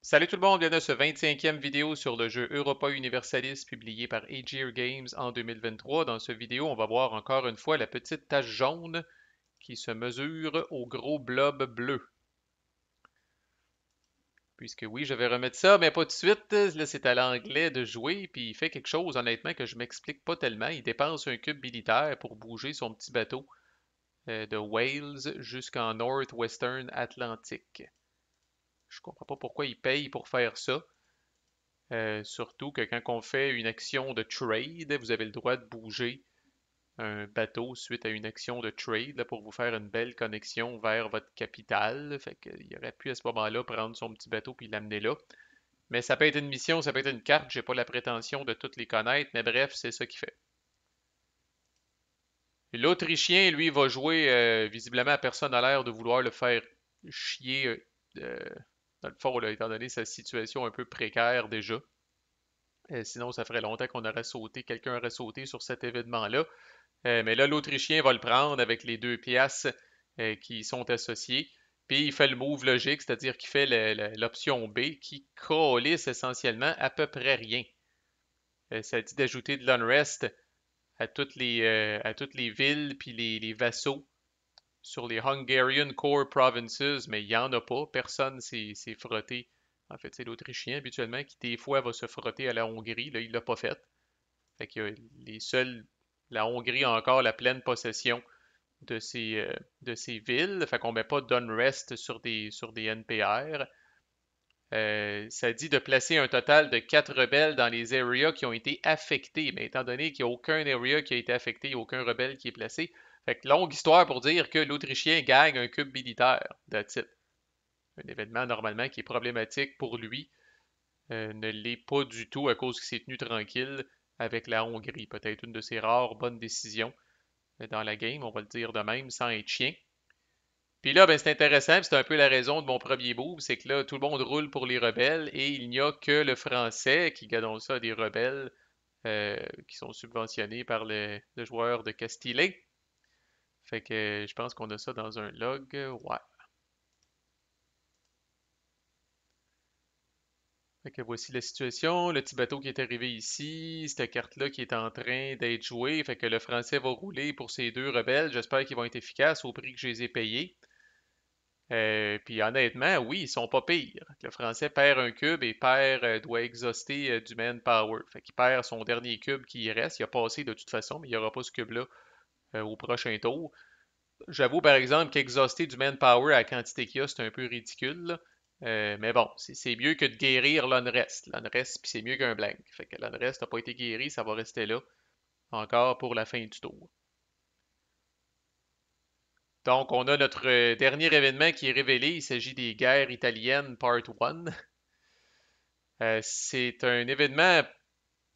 Salut tout le monde, bienvenue à ce 25e vidéo sur le jeu Europa Universalis publié par Aegir Games en 2023. Dans cette vidéo, on va voir encore une fois la petite tache jaune qui se mesure au gros blob bleu. Puisque oui, je vais remettre ça, mais pas tout de suite. Là, c'est à l'anglais de jouer, puis il fait quelque chose honnêtement que je m'explique pas tellement. Il dépense un cube militaire pour bouger son petit bateau de Wales jusqu'en Northwestern Atlantic. Je comprends pas pourquoi il paye pour faire ça. Surtout que quand on fait une action de trade, vous avez le droit de bouger un bateau suite à une action de trade là, pour vous faire une belle connexion vers votre capitale. Fait qu'il aurait pu à ce moment-là prendre son petit bateau puis l'amener là. Mais ça peut être une mission, ça peut être une carte, j'ai pas la prétention de toutes les connaître, mais bref, c'est ça qu'il fait. L'Autrichien, lui, va jouer visiblement à personne a l'air de vouloir le faire chier dans le fond, là, étant donné sa situation un peu précaire déjà. Sinon, ça ferait longtemps qu'on aurait sauté, quelqu'un aurait sauté sur cet événement-là. Mais là, l'Autrichien va le prendre avec les 2 pièces qui sont associées. Puis il fait le move logique, c'est-à-dire qu'il fait l'option B qui coalisse essentiellement à peu près rien. Ça dit d'ajouter de l'unrest à toutes les villes puis les vassaux sur les Hungarian Core Provinces, mais il n'y en a pas. Personne s'est frotté. En fait, c'est l'Autrichien habituellement qui des fois va se frotter à la Hongrie. Là, il ne l'a pas fait. Fait que les seuls, la Hongrie a encore la pleine possession de ces villes. Fait qu'on met pas d'unrest sur des NPR. Ça dit de placer un total de 4 rebelles dans les areas qui ont été affectés. Mais étant donné qu'il n'y a aucun area qui a été affecté, il n'y a aucun rebelle qui est placé. Fait que longue histoire pour dire que l'Autrichien gagne un cube militaire. That's it. Un événement normalement qui est problématique pour lui ne l'est pas du tout à cause qu'il s'est tenu tranquille avec la Hongrie. Peut-être une de ses rares bonnes décisions dans la game, on va le dire de même, sans être chien. Puis là, ben, c'est intéressant, c'est un peu la raison de mon premier move, c'est que là, tout le monde roule pour les rebelles et il n'y a que le français qui gagne ça à des rebelles qui sont subventionnés par le joueur de Castille. Fait que je pense qu'on a ça dans un log. Ouais. Fait que voici la situation. Le petit bateau qui est arrivé ici, cette carte-là qui est en train d'être jouée. Fait que le français va rouler pour ces 2 rebelles. J'espère qu'ils vont être efficaces au prix que je les ai payés. Puis honnêtement, oui, ils sont pas pires. Le français perd un cube et doit exhauster du manpower. Fait qu'il perd son dernier cube qui y reste. Il a passé de toute façon, mais il n'y aura pas ce cube-là au prochain tour. J'avoue par exemple qu'exhauster du manpower à la quantité qu'il y a, c'est un peu ridicule, là. Mais bon, c'est mieux que de guérir l'unrest. L'unrest, puis c'est mieux qu'un blank. Fait que l'unrest n'a pas été guéri, ça va rester là encore pour la fin du tour. Donc, on a notre dernier événement qui est révélé. Il s'agit des guerres italiennes Part 1. C'est un événement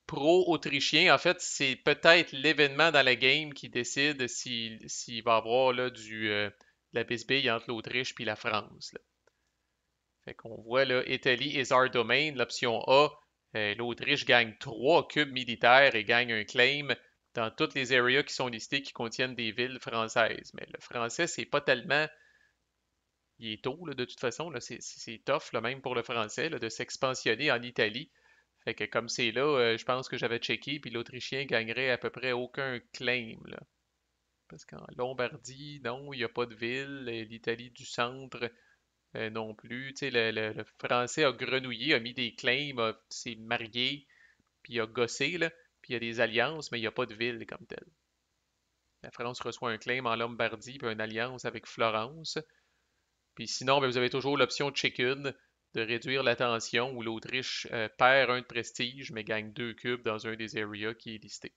pro-autrichien. En fait, c'est peut-être l'événement dans la game qui décide s'il va y avoir là, de la bisbille entre l'Autriche et la France, là. Fait qu'on voit là, Italy is our domain, l'option A. L'Autriche gagne 3 cubes militaires et gagne un claim dans toutes les areas qui sont listées qui contiennent des villes françaises. Mais le français, c'est pas tellement. Il est tôt, là, de toute façon. Là, c'est tough, là, même pour le français, là, de s'expansionner en Italie. Fait que comme c'est là, je pense que j'avais checké, puis l'Autrichien gagnerait à peu près aucun claim, là. Parce qu'en Lombardie, non, il n'y a pas de ville. L'Italie du centre, non plus. Tu sais, le français a grenouillé, a mis des claims, s'est marié, puis a gossé, là. Puis il y a des alliances, mais il n'y a pas de ville comme telle. La France reçoit un claim en Lombardie, puis une alliance avec Florence. Puis sinon, ben, vous avez toujours l'option chicken de réduire la tension où l'Autriche perd un de prestige, mais gagne 2 cubes dans un des areas qui est listé.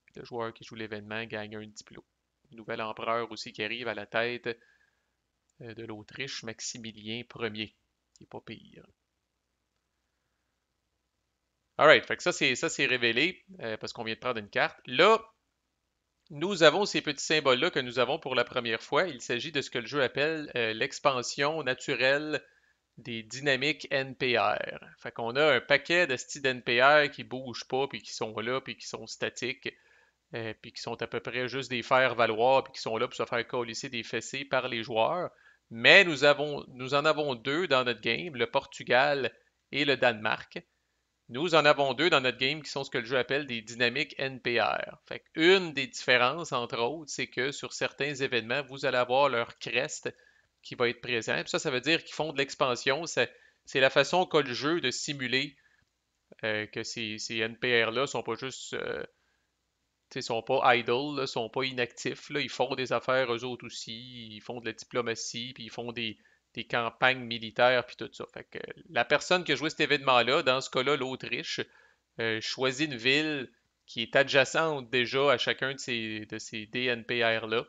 Puis le joueur qui joue l'événement gagne un diplôme. Nouvel empereur aussi qui arrive à la tête de l'Autriche, Maximilien Ier, qui est pas pire. Alright, fait que ça c'est révélé parce qu'on vient de prendre une carte. Là, nous avons ces petits symboles-là que nous avons pour la première fois. Il s'agit de ce que le jeu appelle l'expansion naturelle des dynamiques NPR. Fait qu'on a un paquet de styles d'NPR qui bougent pas, puis qui sont là, puis qui sont statiques, puis qui sont à peu près juste des faire valoir, puis qui sont là pour se faire colisser des fessées par les joueurs. Mais nous en avons deux dans notre game, le Portugal et le Danemark. Nous en avons deux dans notre game qui sont ce que le jeu appelle des dynamiques NPR. Fait une des différences, entre autres, c'est que sur certains événements, vous allez avoir leur crest qui va être présent. Puis ça veut dire qu'ils font de l'expansion. C'est la façon qu'a le jeu de simuler que ces NPR-là sont pas juste, sont pas idle, là, sont pas inactifs. Là, ils font des affaires eux autres aussi. Ils font de la diplomatie, puis ils font des campagnes militaires, puis tout ça. Fait que la personne qui a joué cet événement-là, dans ce cas-là, l'Autriche, choisit une ville qui est adjacente déjà à chacun de ces DNPR-là,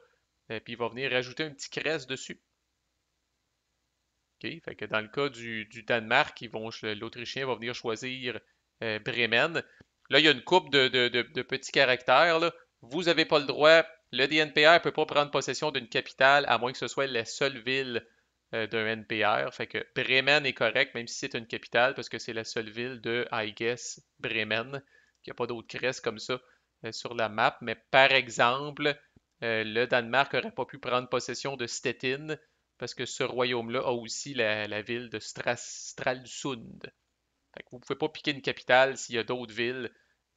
puis il va venir rajouter un petit crest dessus. OK? Fait que dans le cas du Danemark, l'Autrichien va venir choisir Bremen. Là, il y a une coupe de petits caractères, là. Vous n'avez pas le droit, le DNPR ne peut pas prendre possession d'une capitale à moins que ce soit la seule ville d'un NPR. Fait que Bremen est correct, même si c'est une capitale, parce que c'est la seule ville de, I guess, Bremen. Il n'y a pas d'autres cresses comme ça sur la map. Mais par exemple, le Danemark n'aurait pas pu prendre possession de Stettin, parce que ce royaume-là a aussi la ville de Stralsund. Fait que vous ne pouvez pas piquer une capitale s'il y a d'autres villes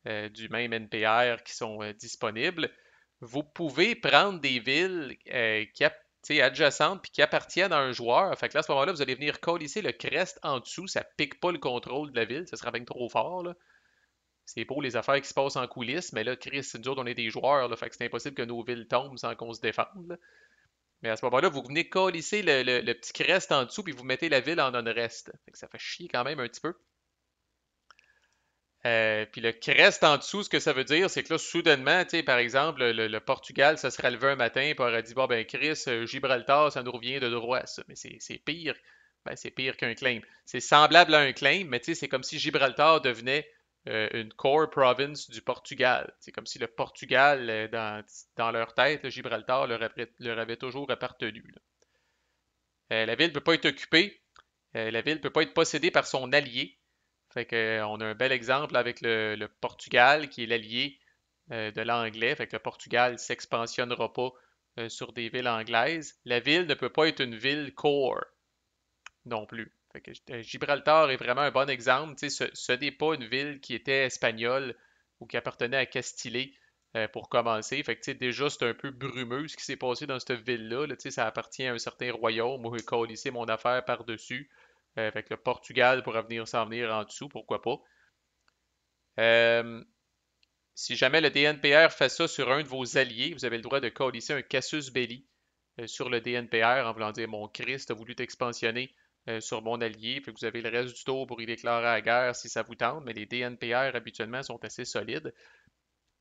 du même NPR qui sont disponibles. Vous pouvez prendre des villes adjacentes puis qui appartiennent à un joueur. Fait que là, à ce moment-là, vous allez venir colisser le crest en dessous. Ça ne pique pas le contrôle de la ville. Ça sera bien trop fort, là. C'est beau les affaires qui se passent en coulisses, mais là, Chris, nous autres, on est des joueurs, là, fait que c'est impossible que nos villes tombent sans qu'on se défende, là. Mais à ce moment-là, vous venez colisser le petit crest en dessous, puis vous mettez la ville en non-rest. Fait que ça fait chier quand même un petit peu. Puis le crest en dessous, ce que ça veut dire, c'est que là, soudainement, tu sais, par exemple, le Portugal, ça serait levé un matin et aurait dit, bon, ben, Chris, Gibraltar, ça nous revient de droit, ça. Mais c'est pire. Ben, c'est pire qu'un claim. C'est semblable à un claim, mais tu sais, c'est comme si Gibraltar devenait une core province du Portugal. C'est comme si le Portugal, dans leur tête, le Gibraltar leur avait toujours appartenu, là. La ville ne peut pas être occupée. La ville ne peut pas être possédée par son allié. Fait que, on a un bel exemple avec le Portugal qui est l'allié de l'anglais. Fait que le Portugal ne s'expansionnera pas sur des villes anglaises. La ville ne peut pas être une ville core non plus. Fait que Gibraltar est vraiment un bon exemple. Ce n'est pas une ville qui était espagnole ou qui appartenait à Castille pour commencer. Fait que déjà, c'est un peu brumeux ce qui s'est passé dans cette ville-là. Là, ça appartient à un certain royaume. Moi, j'ai ici mon affaire par-dessus. Fait que le Portugal pourra venir s'en venir en dessous, pourquoi pas. Euh, Si jamais le DNPR fait ça sur un de vos alliés, vous avez le droit de coaliser un casus belli sur le DNPR en voulant dire mon Christ a voulu t'expansionner sur mon allié, puis que vous avez le reste du tour pour y déclarer la guerre si ça vous tente, mais les DNPR habituellement sont assez solides.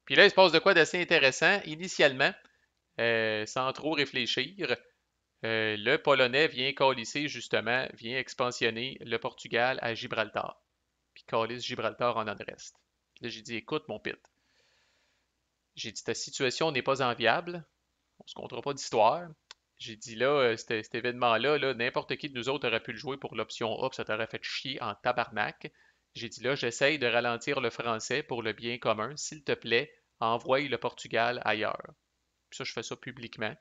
Puis là, il se passe de quoi d'assez intéressant. Initialement, sans trop réfléchir, le Polonais vient coaliser justement, vient expansionner le Portugal à Gibraltar. Puis calisse Gibraltar en reste. Là, j'ai dit, écoute, mon pit, j'ai dit, ta situation n'est pas enviable, on se comptera pas d'histoire. J'ai dit là, cet événement-là, là, n'importe qui de nous autres aurait pu le jouer pour l'option A, puis ça t'aurait fait chier en tabarnak. J'ai dit là, j'essaye de ralentir le français pour le bien commun. S'il te plaît, envoie le Portugal ailleurs. Puis ça, je fais ça publiquement,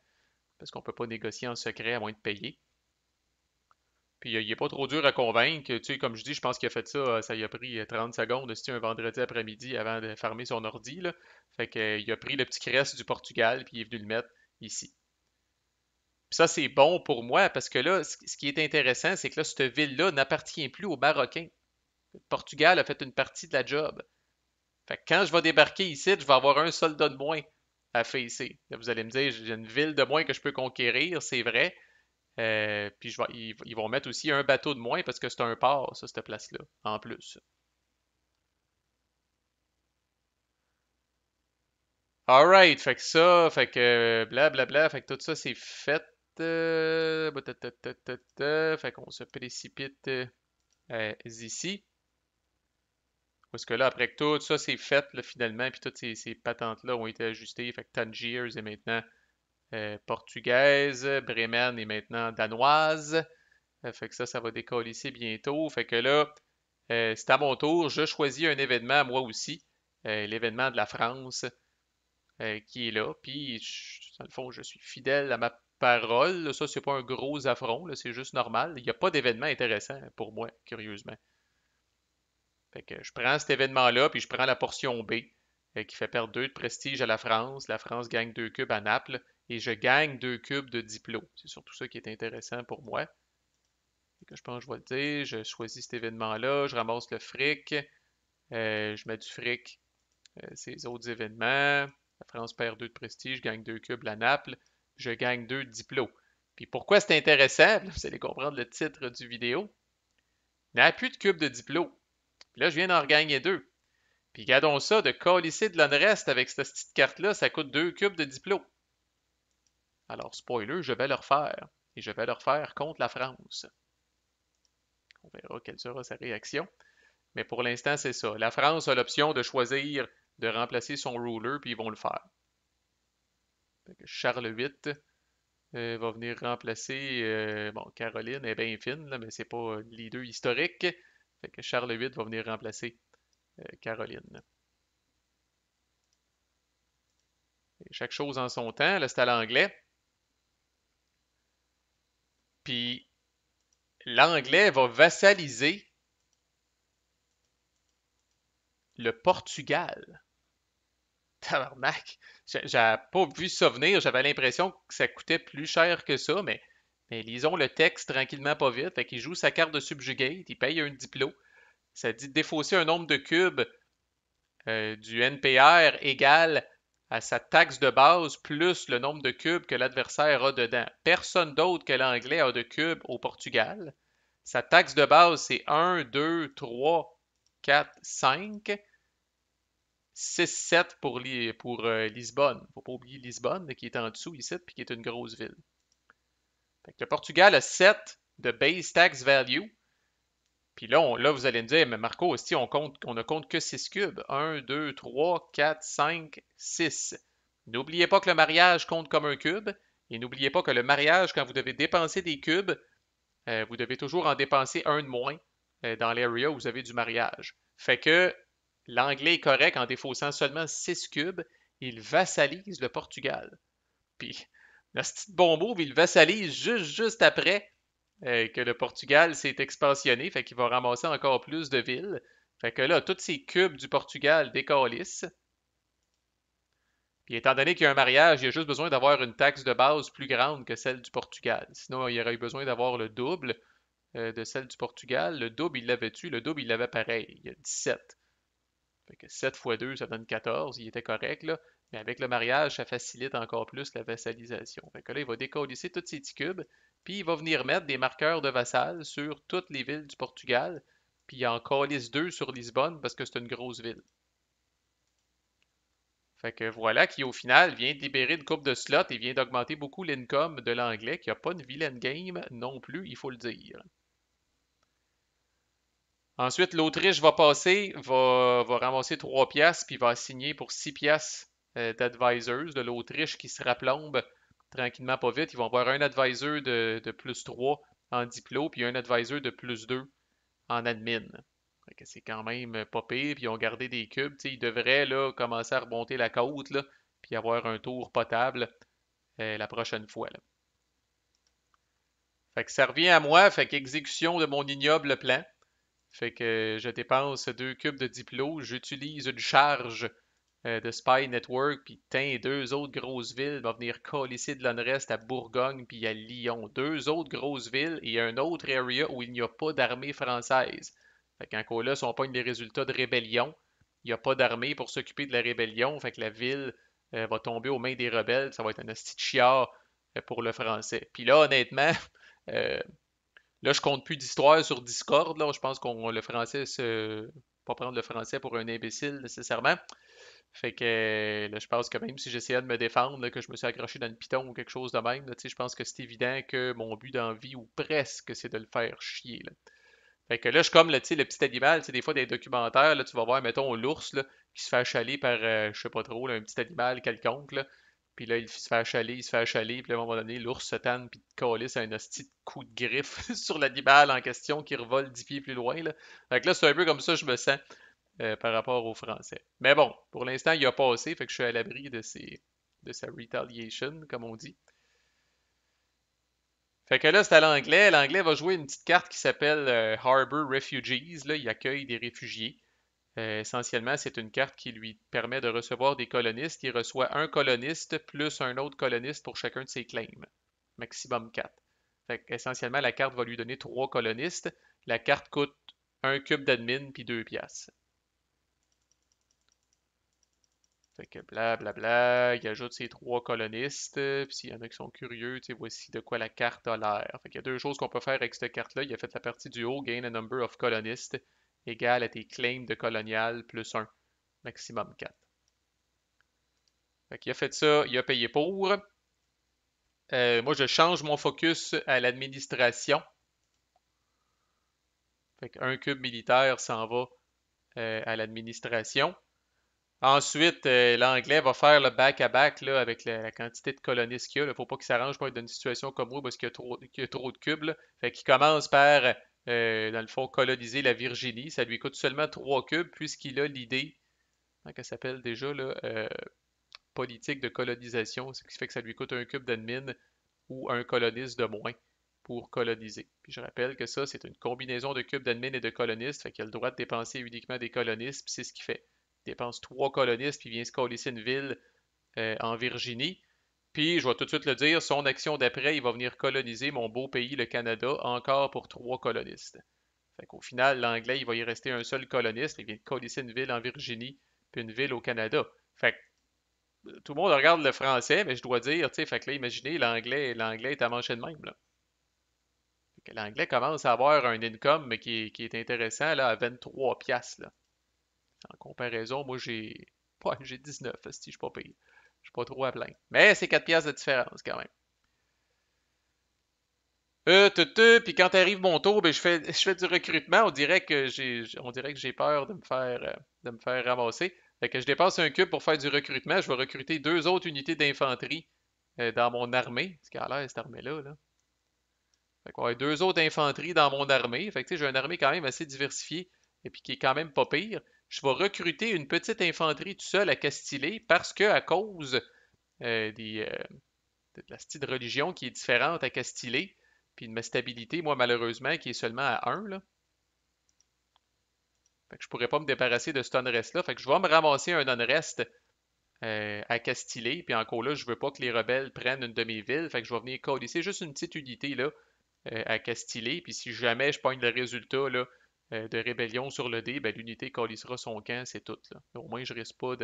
parce qu'on peut pas négocier en secret à moins de payer. Puis il est pas trop dur à convaincre. Tu sais, comme je dis, je pense qu'il a fait ça, ça lui a pris 30 secondes, c'était un vendredi après-midi avant de fermer son ordi, là. Fait que, il a pris le petit crest du Portugal, puis il est venu le mettre ici. Puis ça, c'est bon pour moi parce que là, ce qui est intéressant, c'est que là, cette ville-là n'appartient plus aux Marocains. Le Portugal a fait une partie de la job. Fait que quand je vais débarquer ici, je vais avoir un soldat de moins à facer. Là, vous allez me dire, j'ai une ville de moins que je peux conquérir, c'est vrai. Puis ils vont mettre aussi un bateau de moins parce que c'est un port, ça, cette place-là, en plus. Alright, fait que ça, fait que blablabla, fait que tout ça c'est fait. Fait qu'on se précipite ici. Parce que là, après que tout ça c'est fait, là, finalement, puis toutes ces patentes-là ont été ajustées. Fait que Tangiers est maintenant portugaise, Bremen est maintenant danoise. Fait que ça va décoller ici bientôt. Fait que là, c'est à mon tour. Je choisis un événement, moi aussi. L'événement de la France qui est là. Puis, dans le fond, je suis fidèle à ma parole. Là. Ça, c'est pas un gros affront, là, c'est juste normal. Il n'y a pas d'événement intéressant pour moi, curieusement. Fait que je prends cet événement-là, puis je prends la portion B, qui fait perdre 2 de prestige à la France. La France gagne 2 cubes à Naples, et je gagne 2 cubes de diplôme. C'est surtout ça qui est intéressant pour moi. Fait que je pense que je vais le dire. Je choisis cet événement-là, je ramasse le fric, je mets du fric, ces autres événements. La France perd 2 de prestige, je gagne 2 cubes à Naples, je gagne 2 de diplôme. Puis pourquoi c'est intéressant? Vous allez comprendre le titre du vidéo. Il n'y a plus de cubes de diplôme. Puis là, je viens d'en regagner 2. Puis gardons ça, de colisser de l'unrest avec cette petite carte-là, ça coûte 2 cubes de diplôme. Alors, spoiler, je vais le refaire. Et je vais le refaire contre la France. On verra quelle sera sa réaction. Mais pour l'instant, c'est ça. La France a l'option de choisir de remplacer son ruler, puis ils vont le faire. Charles VIII va venir remplacer. Bon, Caroline est bien fine, là, mais c'est pas leader historique. Fait que Charles VIII va venir remplacer Caroline. Et chaque chose en son temps. Là, c'est à l'anglais. Puis l'anglais va vassaliser le Portugal. Tabarnak! J'avais pas vu ça venir. J'avais l'impression que ça coûtait plus cher que ça, mais lisons le texte tranquillement, pas vite. Fait qu'il joue sa carte de subjugate, il paye un diplôme. Ça dit défausser un nombre de cubes du NPR égal à sa taxe de base plus le nombre de cubes que l'adversaire a dedans. Personne d'autre que l'anglais a de cubes au Portugal. Sa taxe de base, c'est 1, 2, 3, 4, 5. 6-7 pour Lisbonne. Il ne faut pas oublier Lisbonne, qui est en dessous ici, puis qui est une grosse ville. Fait que le Portugal a 7 de base tax value. Puis là, vous allez me dire, mais Marco, si on ne compte que 6 cubes. 1, 2, 3, 4, 5, 6. N'oubliez pas que le mariage compte comme un cube. Et n'oubliez pas que le mariage, quand vous devez dépenser des cubes, vous devez toujours en dépenser un de moins dans l'area où vous avez du mariage. Fait que l'anglais est correct en défaussant seulement 6 cubes. Il vassalise le Portugal. Puis, le petit bon move, il vassalise juste après que le Portugal s'est expansionné. Fait qu'il va ramasser encore plus de villes. Fait que là, tous ces cubes du Portugal décalissent. Puis étant donné qu'il y a un mariage, il y a juste besoin d'avoir une taxe de base plus grande que celle du Portugal. Sinon, il y aurait eu besoin d'avoir le double de celle du Portugal. Le double, il l'avait-tu? Le double, il l'avait pareil. Il y a 17. Fait que 7 fois 2, ça donne 14. Il était correct, là. Mais avec le mariage, ça facilite encore plus la vassalisation. Fait que là, il va décolisser tous ces petits cubes, puis il va venir mettre des marqueurs de vassal sur toutes les villes du Portugal, puis il en calisse 2 sur Lisbonne parce que c'est une grosse ville. Fait que voilà qui, au final, vient de libérer une coupe de slots et vient d'augmenter beaucoup l'income de l'anglais, qui n'a pas une vilaine game non plus, il faut le dire. Ensuite, l'Autriche va passer, va ramasser 3 piastres, puis va assigner pour 6 piastres d'advisors de l'Autriche qui se raplombe tranquillement pas vite. Ils vont avoir un advisor de plus 3 en diplôme, puis un advisor de plus 2 en admin. Fait que c'est quand même pas pire, puis ils ont gardé des cubes. T'sais, ils devraient là, commencer à remonter la côte, là, puis avoir un tour potable la prochaine fois. Là. Fait que ça revient à moi, fait qu'exécution de mon ignoble plan. Fait que je dépense 2 cubes de diplo, j'utilise une charge de Spy Network, puis tiens, 2 autres grosses villes vont venir colisser de l'unrest à Bourgogne puis à Lyon. 2 autres grosses villes et un autre area où il n'y a pas d'armée française. Fait qu'encore là, si on pogne les résultats de rébellion, il n'y a pas d'armée pour s'occuper de la rébellion, fait que la ville va tomber aux mains des rebelles, ça va être un asti de chiard pour le français. Puis là, honnêtement, euh, là, je compte plus d'histoire sur Discord. Là. Je pense qu'on le français se. Pas prendre le français pour un imbécile nécessairement. Fait que là, je pense que même si j'essayais de me défendre, là, que je me suis accroché dans le piton ou quelque chose de même, là, je pense que c'est évident que mon but dans la vie, ou presque, c'est de le faire chier. Là. Fait que là, je suis comme le petit animal, des fois des documentaires, là, tu vas voir, mettons, l'ours là, qui se fait achaler par, je sais pas trop, là, un petit animal quelconque. Là. Puis là, il se fait achaler, il se fait achaler, puis là, à un moment donné, l'ours se tanne, puis te calisse un hostie de coup de griffe sur l'animal en question qui revole 10 pieds plus loin. Là. Fait que là, c'est un peu comme ça que je me sens par rapport aux Français. Mais bon, pour l'instant, il a passé, fait que je suis à l'abri de sa retaliation, comme on dit. Fait que là, c'est à l'anglais. L'anglais va jouer une petite carte qui s'appelle Harbor Refugees. Là, il accueille des réfugiés. Essentiellement, c'est une carte qui lui permet de recevoir des colonistes. Il reçoit un coloniste plus un autre coloniste pour chacun de ses claims. Maximum 4. Fait essentiellement, la carte va lui donner 3 colonistes. La carte coûte un cube d'admin puis 2 piastres. Fait que blablabla, il ajoute ses 3 colonistes, puis s'il y en a qui sont curieux, tu sais, voici de quoi la carte a l'air. Fait qu'il y a deux choses qu'on peut faire avec cette carte-là. Il a fait la partie du haut, gain a number of colonists, égal à tes claims de colonial plus un, maximum 4. Fait qu'il a fait ça, il a payé pour. Moi, je change mon focus à l'administration. Fait qu'un cube militaire s'en va à l'administration. Ensuite, l'anglais va faire le back-à-back là, avec la quantité de colonistes qu'il y a. Il ne faut pas qu'il s'arrange pour être dans une situation comme moi parce qu'il y a trop de cubes. Là. Fait qu'il commence par, dans le fond, coloniser la Virginie. Ça lui coûte seulement 3 cubes puisqu'il a l'idée, comment elle s'appelle déjà, là, politique de colonisation. Ce qui fait que ça lui coûte un cube d'admin ou un coloniste de moins pour coloniser. Puis je rappelle que ça, c'est une combinaison de cubes d'admin et de colonistes. Fait qu'il a le droit de dépenser uniquement des colonistes, puis c'est ce qu'il fait. Il dépense 3 colonistes, puis il vient se coller une ville en Virginie. Puis, je vais tout de suite le dire, son action d'après, il va venir coloniser mon beau pays, le Canada, encore pour 3 colonistes. Fait qu'au final, l'anglais, il va y rester un seul coloniste. Il vient de coller une ville en Virginie, puis une ville au Canada. Fait que tout le monde regarde le français, mais je dois dire, tu sais, fait que là, imaginez, l'anglais est à manger de même, là. Fait que l'anglais commence à avoir un income mais qui est intéressant, là, à 23 piastres, là. En comparaison, moi, j'ai 19, si je suis pas payé. Je suis pas trop à plaindre. Mais c'est 4 piastres de différence, quand même. Puis quand arrive mon tour, ben, je fais du recrutement. On dirait que j'ai peur de me faire ramasser. Fait que je dépasse un cube pour faire du recrutement. Je vais recruter 2 autres unités d'infanterie dans mon armée. Ce qui a l'air, cette armée-là, là. Fait qu'on va 2 autres infanteries dans mon armée. Fait que tu sais, j'ai une armée quand même assez diversifiée et puis qui est quand même pas pire. Je vais recruter une petite infanterie tout seul à Castiller parce que à cause des, de la style de religion qui est différente à Castiller, puis de ma stabilité, moi malheureusement, qui est seulement à 1, là. Fait que je pourrais pas me débarrasser de cet unrest-là. Fait que je vais me ramasser un unrest à Castiller. Puis encore là, je veux pas que les rebelles prennent une de mes villes. Fait que je vais venir colisser juste une petite unité là à Castiller. Puis si jamais je pogne le résultat là, de rébellion sur le dé, ben, l'unité colissera son camp, c'est tout. Là. Au moins, je risque pas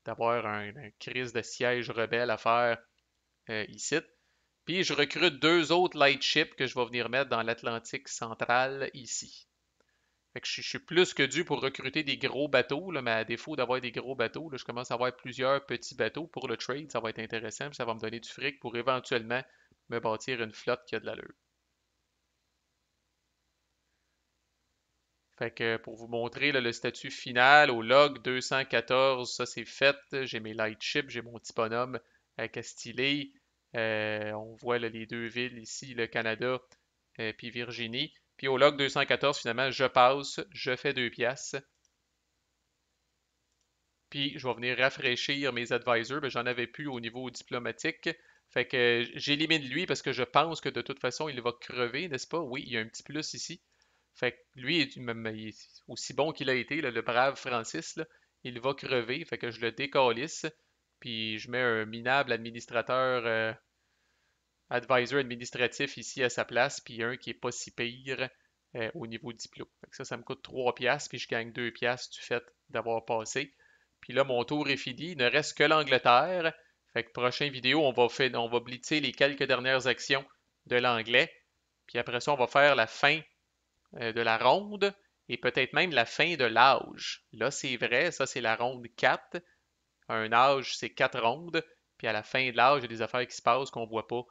d'avoir un crise de siège rebelle à faire ici. Puis je recrute 2 autres lightships que je vais venir mettre dans l'Atlantique central ici. Fait que je suis plus que dû pour recruter des gros bateaux, là, mais à défaut d'avoir des gros bateaux, là, je commence à avoir plusieurs petits bateaux pour le trade. Ça va être intéressant, puis ça va me donner du fric pour éventuellement me bâtir une flotte qui a de l'allure. Fait que pour vous montrer là, le statut final au log 214, ça c'est fait. J'ai mes lightships, j'ai mon petit bonhomme à Castiller. On voit là, les 2 villes ici, le Canada puis Virginie. Puis au log 214, finalement, je passe, je fais 2 piastres. Puis je vais venir rafraîchir mes advisors. Ben, j'en avais plus au niveau diplomatique. Fait que j'élimine lui parce que je pense que de toute façon, il va crever, n'est-ce pas? Oui, il y a un petit plus ici. Fait que lui, il est aussi bon qu'il a été, là, le brave Francis, là, il va crever. Fait que je le décalisse. Puis je mets un minable administrateur, advisor administratif ici à sa place. Puis un qui est pas si pire au niveau diplo. Fait que ça me coûte 3 piastres. Puis je gagne 2 piastres du fait d'avoir passé. Puis là, mon tour est fini. Il ne reste que l'Angleterre. Fait que prochaine vidéo, on va blitzer les quelques dernières actions de l'anglais. Puis après ça, on va faire la fin de la ronde et peut-être même la fin de l'âge. Là, c'est vrai, ça c'est la ronde 4. Un âge, c'est 4 rondes. Puis à la fin de l'âge, il y a des affaires qui se passent qu'on ne voit pas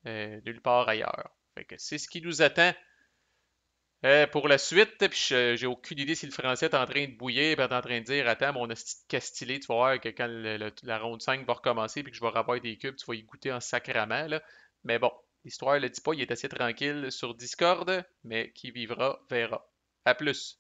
nulle part ailleurs. Fait que c'est ce qui nous attend pour la suite. Puis j'ai aucune idée si le français est en train de bouillir, puis est en train de dire attends, mon esti de Castillé, tu vas voir que quand la ronde 5 va recommencer, puis que je vais avoir des cubes, tu vas y goûter en sacrament, là. Mais bon, l'histoire ne le dit pas, il est assez tranquille sur Discord, mais qui vivra verra. À plus.